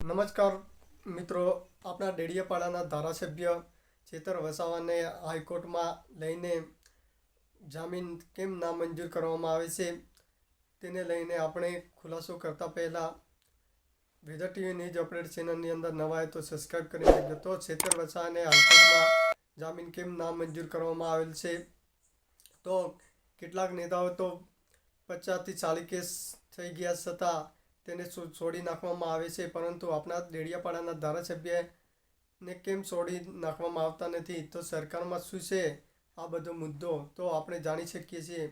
નમસ્કાર મિત્રો, આપણા ડેડિયાપાડાના ધારાસભ્ય ચેતર વસાવાને હાઈકોર્ટમાં લઈને જામીન કેમ નામંજૂર કરવામાં આવે છે તેને લઈને આપણે ખુલાસો કરતા પહેલાં વેધર ટીવી ન્યૂઝ અપડેટ ચેનલની અંદર નવા હોય તો સબસ્ક્રાઈબ કરી દેજો. તો ચેતર વસાવાને હાઈકોર્ટમાં જામીન કેમ નામંજૂર કરવામાં આવેલ છે? તો કેટલાક નેતાઓ તો 50થી 40 કેસ થઈ ગયા છતાં તેને છોડી નાખવામાં આવે છે, પરંતુ આપણા ડેડિયાપાડાના ધારાસભ્યને કેમ છોડી નાખવામાં આવતા નથી? તો સરકારમાં શું છે આ બધો મુદ્દો તો આપણે જાણી શકીએ છીએ.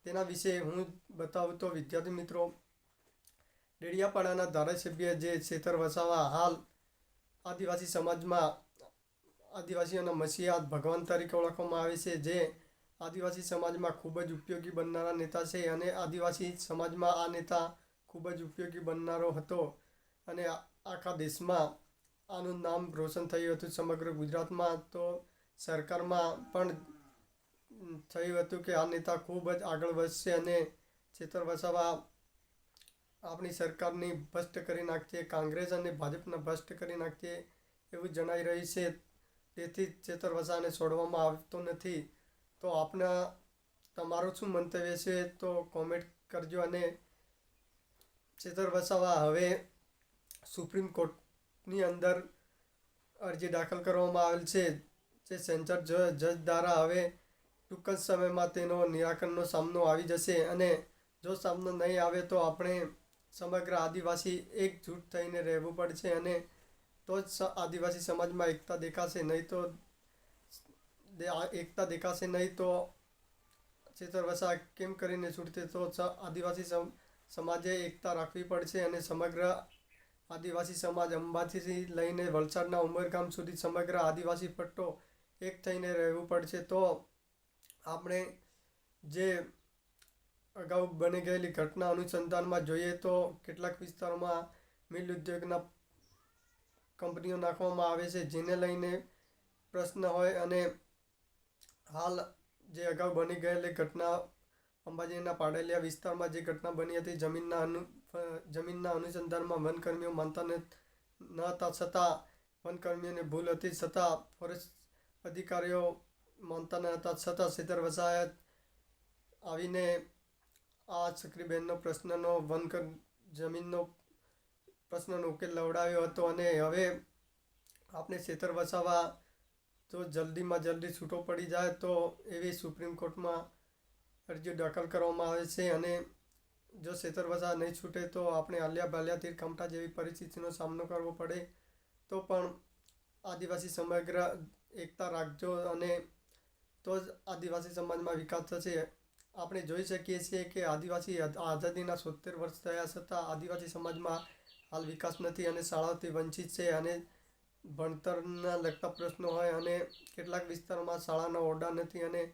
તેના વિશે હું બતાવું તો વિદ્યાર્થી મિત્રો, ડેડિયાપાડાના ધારાસભ્ય જે ચેતર વસાવા હાલ આદિવાસી સમાજમાં આદિવાસીઓના મસીહા ભગવાન તરીકે ઓળખવામાં આવે છે, જે આદિવાસી સમાજમાં ખૂબ જ ઉપયોગી બનનારા નેતા છે. અને આદિવાસી સમાજમાં આ નેતા ખૂબ જ ઉપયોગી બનનારો હતો અને આખા દેશમાં આનું નામ રોશન થયું હતું. સમગ્ર ગુજરાતમાં તો સરકારમાં પણ થયું હતું કે આ નેતા ખૂબ જ આગળ વધશે અને ચેતર વસાવા આપણી સરકારની ભ્રષ્ટ કરી નાખશે, કોંગ્રેસ અને ભાજપના ભ્રષ્ટ કરી નાખશે એવું જણાઈ રહ્યું છે. તેથી ચેતર વસાવાને છોડવામાં આવતો નથી. તો આપના તમારું શું મંતવ્ય છે તો કોમેન્ટ કરજો. અને ચેતર વસાવા હવે સુપ્રીમ કોર્ટની અંદર અરજી દાખલ કરવામાં આવેલ છે, જે સેન્સર જજ દ્વારા હવે ટૂંક જ સમયમાં તેનો નિરાકરણનો સામનો આવી જશે. અને જો સામનો નહીં આવે તો આપણે સમગ્ર આદિવાસી એકજૂટ થઈને રહેવું પડશે, અને તો જ આદિવાસી સમાજમાં એકતા દેખાશે. નહીં તો એકતા દેખાશે નહીં તો ચેતર વસાવા કેમ કરીને છૂટશે? તો આદિવાસી સમાજે એકતા રાખવી પડશે અને સમગ્ર આદિવાસી સમાજ અંબાજીથી લઈને વલસાડના ઉમરગામ સુધી સમગ્ર આદિવાસી પટ્ટો એક થઈને રહેવું પડશે. તો આપણે જે અગાઉ બની ગયેલી ઘટના અનુસંધાનમાં જોઈએ તો કેટલાક વિસ્તારોમાં મિલ ઉદ્યોગના કંપનીઓ નાખવામાં આવે છે, જેને લઈને પ્રશ્ન હોય. અને હાલ જે અગાઉ બની ગયેલી ઘટના અંબાજીના પાડલિયા વિસ્તારમાં જે ઘટના બની હતી, જમીનના અનુસંધાનમાં વનકર્મીઓ માનતા ન હતા, છતાં વનકર્મીઓને ભૂલ હતી, છતાં ફોરેસ્ટ અધિકારીઓ માનતા ન હતા, છતાં ચેતર વસાવાએ આવીને આ છકરીબેનનો પ્રશ્નનો જમીનનો પ્રશ્નનો ઉકેલ લવડાવ્યો હતો. અને હવે આપણે ચેતર વસાવા તો જલ્દીમાં જલ્દી છૂટો પડી જાય તો એવી સુપ્રીમ કોર્ટમાં અરજીઓ દાખલ કરવામાં આવે છે. અને જો ચેતર વસાવા નહીં છૂટે તો આપણે આલિયા બાલિયા તીર કામઠા જેવી પરિસ્થિતિનો સામનો કરવો પડે. તો પણ આદિવાસી સમગ્ર એકતા રાખજો અને તો જ આદિવાસી સમાજમાં વિકાસ થશે. આપણે જોઈ શકીએ છીએ કે આદિવાસી આઝાદીના 70 વર્ષ થયા છતાં આદિવાસી સમાજમાં હાલ વિકાસ નથી અને શાળાઓથી વંચિત છે. અને ભણતરના લગતા પ્રશ્નો હોય અને કેટલાક વિસ્તારોમાં શાળાના ઓરડા નથી અને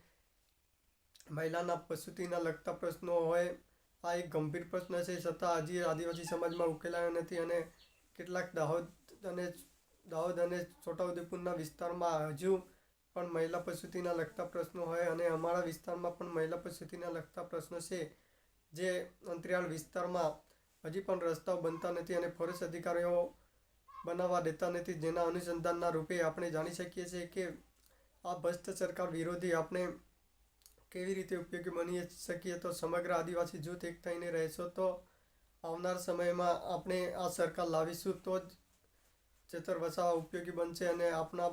મહિલાના પ્રસૂતિના લગતા પ્રશ્નો હોય. આ એક ગંભીર પ્રશ્ન છે, છતાં હજી આદિવાસી સમાજમાં ઉકેલાયો નથી. અને કેટલાક દાહોદ અને છોટાઉદેપુરના વિસ્તારમાં હજુ પણ મહિલા પ્રસૂતિના લગતા પ્રશ્નો હોય. અને અમારા વિસ્તારમાં પણ મહિલા પ્રસૂતિના લગતા પ્રશ્નો છે, જે અંતરિયાળ વિસ્તારમાં હજી પણ રસ્તાઓ બનતા નથી અને ફોરેસ્ટ અધિકારીઓ બનાવવા દેતા નથી, જેના અનુસંધાનના રૂપે આપણે જાણી શકીએ છીએ કે આ ભ્રષ્ટ સરકાર વિરોધી આપણે કેવી રીતે ઉપયોગી બની શકીએ. તો સમગ્ર આદિવાસી જૂથ એક થઈને રહેશો તો આવનાર સમયમાં આપણે આ સરકાર લાવીશું તો જ ચેતર વસાવા ઉપયોગી બનશે. અને આપણા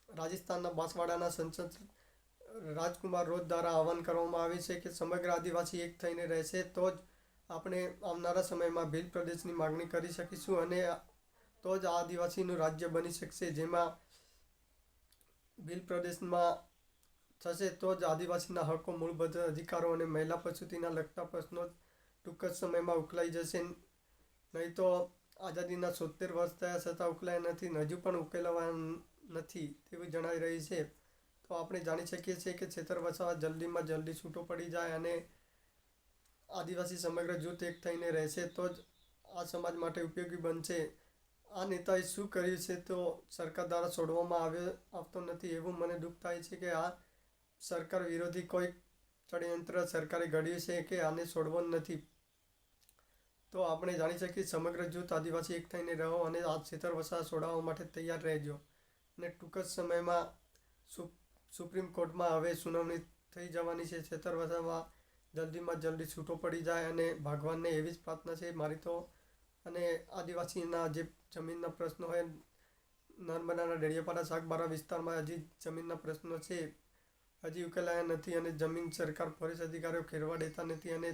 રાજસ્થાનના બાંસવાડાના સંસદ રાજકુમાર રોજ દ્વારા આહવાન કરવામાં આવે છે કે સમગ્ર આદિવાસી એક થઈને રહેશે તો જ આપણે આવનારા સમયમાં ભીલ પ્રદેશની માગણી કરી શકીશું અને તો જ આદિવાસીનું રાજ્ય બની શકશે, જેમાં ભીલ પ્રદેશમાં થશે તો જ આદિવાસીના હકો, મૂળભૂત અધિકારો અને મહિલા પ્રસૂતિના લગતા પ્રશ્નો ટૂંક જ સમયમાં ઉકેલાઈ જશે. નહીં તો આઝાદીના 70 વર્ષ થયા છતાં ઉકેલાયા નથી, હજુ પણ ઉકેલાવા નથી તેવું જણાઈ રહ્યું છે. તો આપણે જાણી શકીએ છીએ કે ચેતર વસાવા જલ્દીમાં જલ્દી છૂટો પડી જાય અને આદિવાસી સમગ્ર જૂથ એક થઈને રહેશે તો જ આ સમાજ માટે ઉપયોગી બનશે. આ નેતાએ શું કર્યું છે તો સરકાર દ્વારા છોડવામાં આવતો નથી, એવું મને દુઃખ થાય છે કે આ સરકાર વિરોધી કોઈ ષડયંત્ર સરકારે ઘડ્યું છે કે આને છોડવો નથી. તો આપણે જાણી શકીએ સમગ્ર જૂથ આદિવાસી એક થઈને રહો અને આ છેતર વસાહત છોડાવવા માટે તૈયાર રહેજો. અને ટૂંક જ સમયમાં સુપ્રીમ કોર્ટમાં હવે સુનાવણી થઈ જવાની છે. છેતર વસાહતમાં જલ્દીમાં જલ્દી છૂટો પડી જાય અને ભગવાનને એવી જ પ્રાર્થના છે મારી તો. અને આદિવાસીના જે જમીનના પ્રશ્નો હોય, નર્મદાના ડેડિયાપાડા સાગબારા વિસ્તારમાં હજી જમીનના પ્રશ્નો છે, હજી ઉકેલાયા નથી અને જમીન સરકાર ફોરેસ્ટ અધિકારીઓ ખેરવા દેતા નથી અને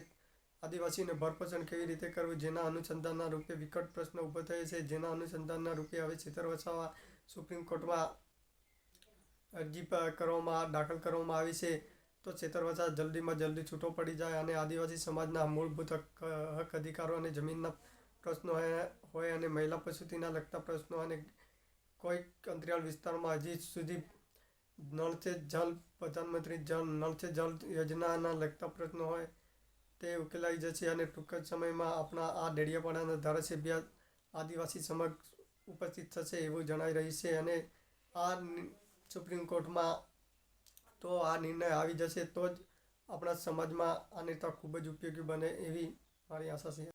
આદિવાસીને ભરપોષણ કેવી રીતે કરવું, જેના અનુસંધાનના રૂપે વિકટ પ્રશ્ન ઊભો થયો છે. જેના અનુસંધાનના રૂપે હવે છેતર વસાવા સુપ્રીમ કોર્ટમાં અરજી દાખલ કરવામાં આવી છે. તો છેતર વસાવા જલ્દીમાં જલ્દી છૂટો પડી જાય અને આદિવાસી સમાજના મૂળભૂત હક અધિકારો અને જમીનના પ્રશ્નો હોય અને મહિલા પ્રસૂતિના લગતા પ્રશ્નો અને કોઈક અંતરિયાળ વિસ્તારમાં હજી સુધી નળ સે જલ, પ્રધાનમંત્રી નળ સે જલ યોજનાના લગતા પ્રશ્નો હોય તે ઉકેલાઈ જશે અને ટૂંક જ સમયમાં આપણા આ ડેડિયાપાડાના ધારાસભ્ય આદિવાસી સમક્ષ ઉપસ્થિત થશે એવું જણાઈ રહી છે. અને આ સુપ્રીમ કોર્ટમાં તો આ નિર્ણય આવી જશે તો જ આપણા સમાજમાં આ નેતા ખૂબ જ ઉપયોગી બને એવી મારી આશા છે.